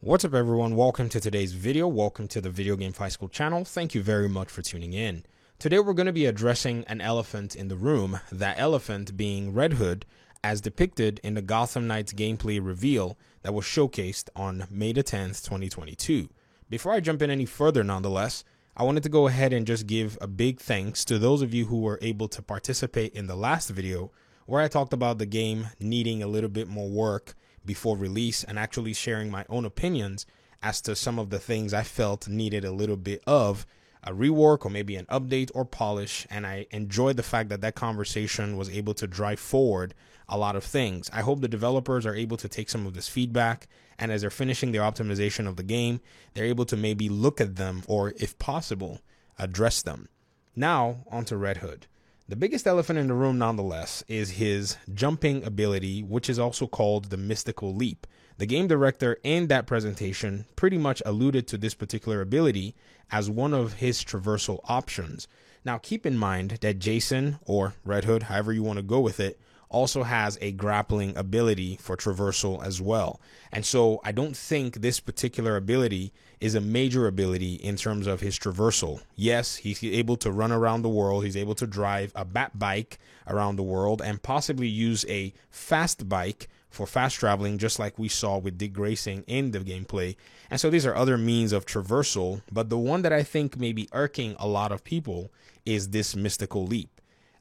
What's up everyone, welcome to today's video. Welcome to the Video Game High School channel. Thank you very much for tuning in. Today we're going to be addressing an elephant in the room, that elephant being Red Hood as depicted in the Gotham Knights gameplay reveal that was showcased on May the 10th, 2022. Before I jump in any further nonetheless, I wanted to go ahead and just give a big thanks to those of you who were able to participate in the last video where I talked about the game needing a little bit more work before release and actually sharing my own opinions as to some of the things I felt needed a little bit of a rework or maybe an update or polish. And I enjoyed the fact that that conversation was able to drive forward a lot of things. I hope the developers are able to take some of this feedback, and as they're finishing their optimization of the game, they're able to maybe look at them or, if possible, address them. Now, onto Red Hood. The biggest elephant in the room, nonetheless, is his jumping ability, which is also called the Mystical Leap. The game director in that presentation pretty much alluded to this particular ability as one of his traversal options. Now, keep in mind that Jason, or Red Hood, however you want to go with it, also has a grappling ability for traversal as well. And so I don't think this particular ability is a major ability in terms of his traversal. Yes, he's able to run around the world. He's able to drive a bat bike around the world and possibly use a fast bike for fast traveling, just like we saw with Dick Grayson in the gameplay. And so these are other means of traversal, but the one that I think may be irking a lot of people is this Mystical Leap.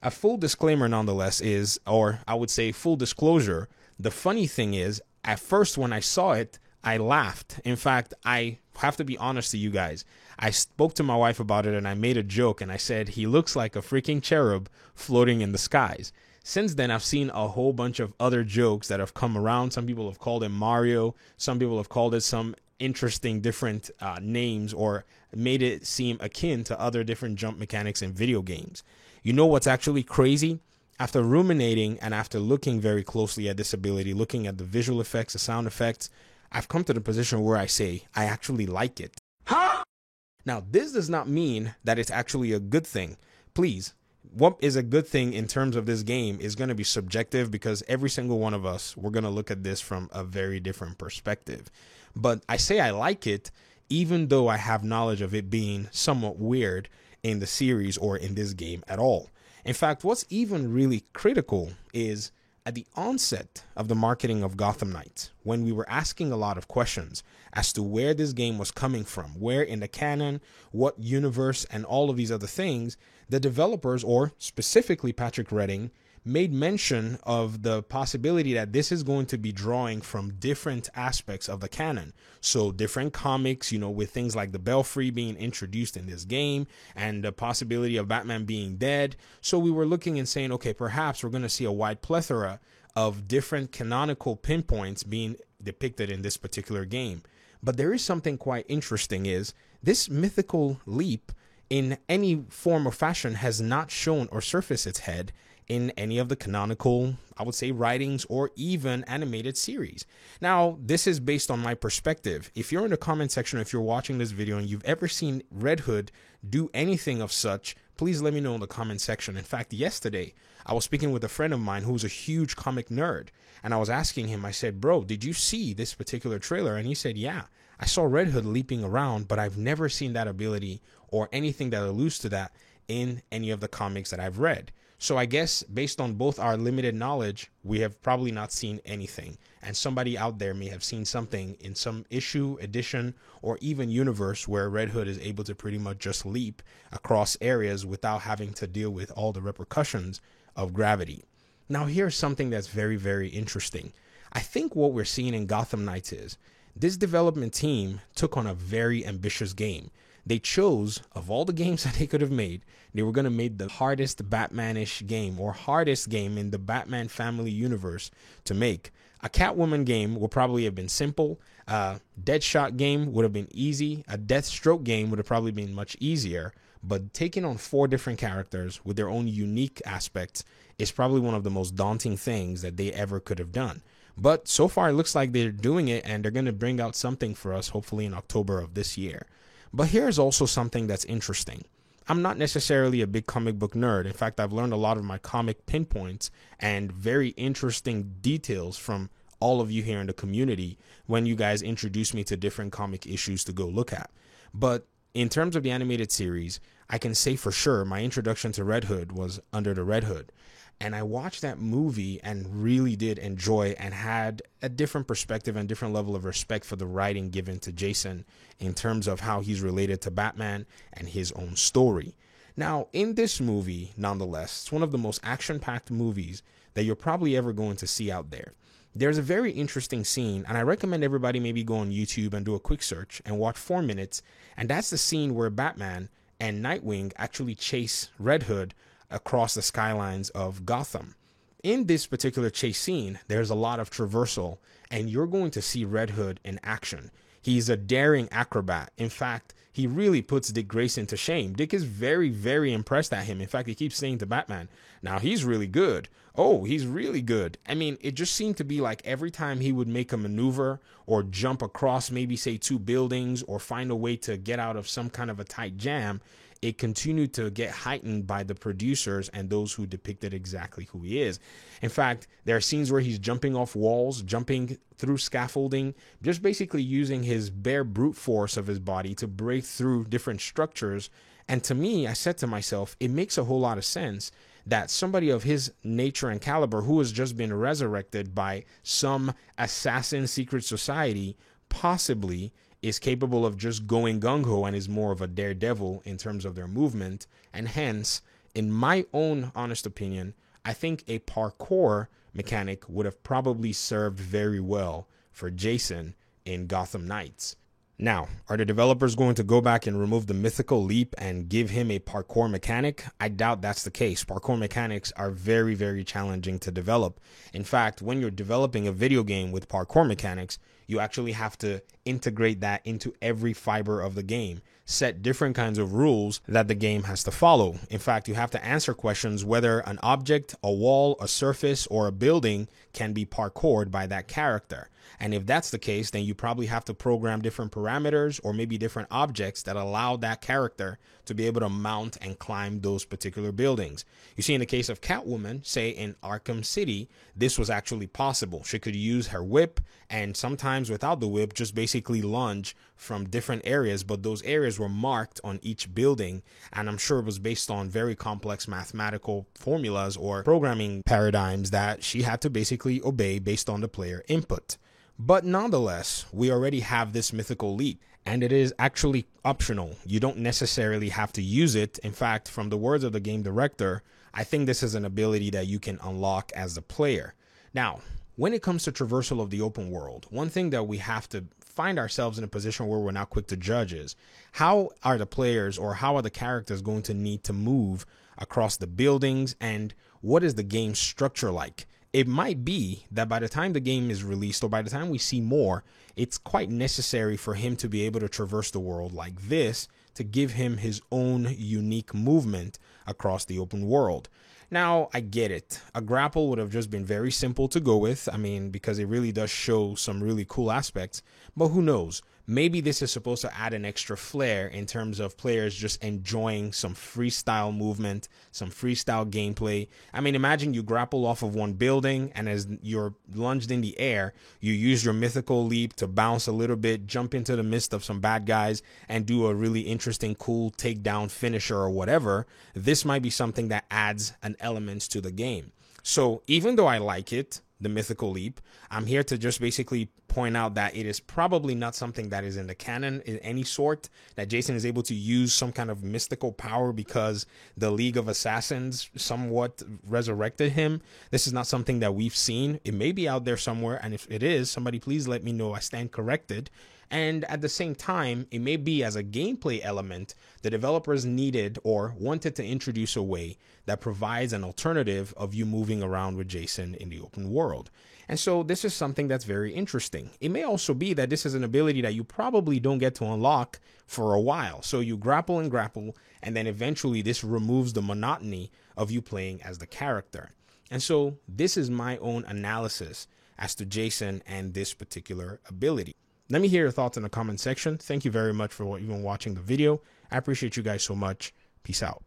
A full disclaimer nonetheless is, or I would say full disclosure, the funny thing is, at first when I saw it, I laughed. In fact, I have to be honest to you guys. I spoke to my wife about it and I made a joke and I said, he looks like a freaking cherub floating in the skies. Since then, I've seen a whole bunch of other jokes that have come around. Some people have called him Mario. Some people have called it some interesting different names or made it seem akin to other different jump mechanics in video games. You know what's actually crazy? After ruminating and after looking very closely at this ability, looking at the visual effects, the sound effects, I've come to the position where I say, I actually like it. Huh? Now, this does not mean that it's actually a good thing. Please, what is a good thing in terms of this game is going to be subjective, because every single one of us, we're going to look at this from a very different perspective. But I say I like it, even though I have knowledge of it being somewhat weird in the series or in this game at all. In fact, what's even really critical is at the onset of the marketing of Gotham Knights, when we were asking a lot of questions as to where this game was coming from, where in the canon, what universe, and all of these other things, the developers, or specifically Patrick Redding, made mention of the possibility that this is going to be drawing from different aspects of the canon. So different comics, with things like the Belfry being introduced in this game and the possibility of Batman being dead. So we were looking and saying, okay, perhaps we're going to see a wide plethora of different canonical pinpoints being depicted in this particular game. But there is something quite interesting, is this mythical leap in any form or fashion has not shown or surfaced its head in any of the canonical, I would say, writings or even animated series. Now, this is based on my perspective. If you're in the comment section, if you're watching this video and you've ever seen Red Hood do anything of such, please let me know in the comment section. In fact, yesterday, I was speaking with a friend of mine who's a huge comic nerd, and I was asking him, I said, bro, did you see this particular trailer? And he said, yeah, I saw Red Hood leaping around, but I've never seen that ability or anything that alludes to that in any of the comics that I've read. So I guess based on both our limited knowledge, we have probably not seen anything. And somebody out there may have seen something in some issue, edition, or even universe where Red Hood is able to pretty much just leap across areas without having to deal with all the repercussions of gravity. Now, here's something that's very, very interesting. I think what we're seeing in Gotham Knights is this development team took on a very ambitious game. They chose, of all the games that they could have made, they were going to make the hardest Batman-ish game or hardest game in the Batman family universe to make. A Catwoman game would probably have been simple. A Deadshot game would have been easy. A Deathstroke game would have probably been much easier. But taking on 4 different characters with their own unique aspects is probably one of the most daunting things that they ever could have done. But so far, it looks like they're doing it, and they're going to bring out something for us, hopefully in October of this year. But here's also something that's interesting. I'm not necessarily a big comic book nerd. In fact, I've learned a lot of my comic pinpoints and very interesting details from all of you here in the community when you guys introduced me to different comic issues to go look at. But in terms of the animated series, I can say for sure my introduction to Red Hood was Under the Red Hood. And I watched that movie and really did enjoy and had a different perspective and different level of respect for the writing given to Jason in terms of how he's related to Batman and his own story. Now, in this movie, nonetheless, it's one of the most action-packed movies that you're probably ever going to see out there. There's a very interesting scene, and I recommend everybody maybe go on YouTube and do a quick search and watch 4 minutes. And that's the scene where Batman and Nightwing actually chase Red Hood across the skylines of Gotham. In this particular chase scene, there's a lot of traversal, and you're going to see Red Hood in action. He's a daring acrobat. In fact, he really puts Dick Grayson to shame. Dick is very, very impressed at him. In fact, he keeps saying to Batman, now he's really good. Oh, he's really good. I mean, it just seemed to be like every time he would make a maneuver or jump across maybe say 2 buildings or find a way to get out of some kind of a tight jam, it continued to get heightened by the producers and those who depicted exactly who he is. In fact, there are scenes where he's jumping off walls, jumping through scaffolding, just basically using his bare brute force of his body to break through different structures. And to me, I said to myself, it makes a whole lot of sense that somebody of his nature and caliber who has just been resurrected by some assassin secret society possibly is capable of just going gung-ho and is more of a daredevil in terms of their movement. And hence, in my own honest opinion, I think a parkour mechanic would have probably served very well for Jason in Gotham Knights. Now, are the developers going to go back and remove the mythical leap and give him a parkour mechanic? I doubt that's the case. Parkour mechanics are very, very challenging to develop. In fact, when you're developing a video game with parkour mechanics, you actually have to integrate that into every fiber of the game, set different kinds of rules that the game has to follow. In fact, you have to answer questions whether an object, a wall, a surface, or a building can be parkoured by that character. And if that's the case, then you probably have to program different parameters or maybe different objects that allow that character to be able to mount and climb those particular buildings. You see, in the case of Catwoman, say in Arkham City, this was actually possible. She could use her whip and sometimes without the whip, just basically lunge from different areas, but those areas were marked on each building. And I'm sure it was based on very complex mathematical formulas or programming paradigms that she had to basically obey based on the player input. But nonetheless, we already have this mythical leap, and it is actually optional. You don't necessarily have to use it. In fact, from the words of the game director, I think this is an ability that you can unlock as the player. Now, when it comes to traversal of the open world, one thing that we have to find ourselves in a position where we're not quick to judge is how are the players or how are the characters going to need to move across the buildings, and what is the game structure like? It might be that by the time the game is released or by the time we see more, it's quite necessary for him to be able to traverse the world like this to give him his own unique movement across the open world. Now, I get it. A grapple would have just been very simple to go with. I mean, because it really does show some really cool aspects. But who knows? Maybe this is supposed to add an extra flair in terms of players just enjoying some freestyle movement, some freestyle gameplay. I mean, imagine you grapple off of one building, and as you're lunged in the air, you use your mythical leap to bounce a little bit, jump into the midst of some bad guys, and do a really interesting, cool takedown finisher or whatever. This might be something that adds an element to the game. So even though I like it, the mythical leap, I'm here to just basically point out that it is probably not something that is in the canon in any sort, that Jason is able to use some kind of mystical power because the League of Assassins somewhat resurrected him. This is not something that we've seen. It may be out there somewhere, and if it is, somebody please let me know. I stand corrected. And at the same time, it may be as a gameplay element, the developers needed or wanted to introduce a way that provides an alternative of you moving around with Jason in the open world. And so this is something that's very interesting. It may also be that this is an ability that you probably don't get to unlock for a while. So you grapple, and then eventually this removes the monotony of you playing as the character. And so this is my own analysis as to Jason and this particular ability. Let me hear your thoughts in the comment section. Thank you very much for even watching the video. I appreciate you guys so much. Peace out.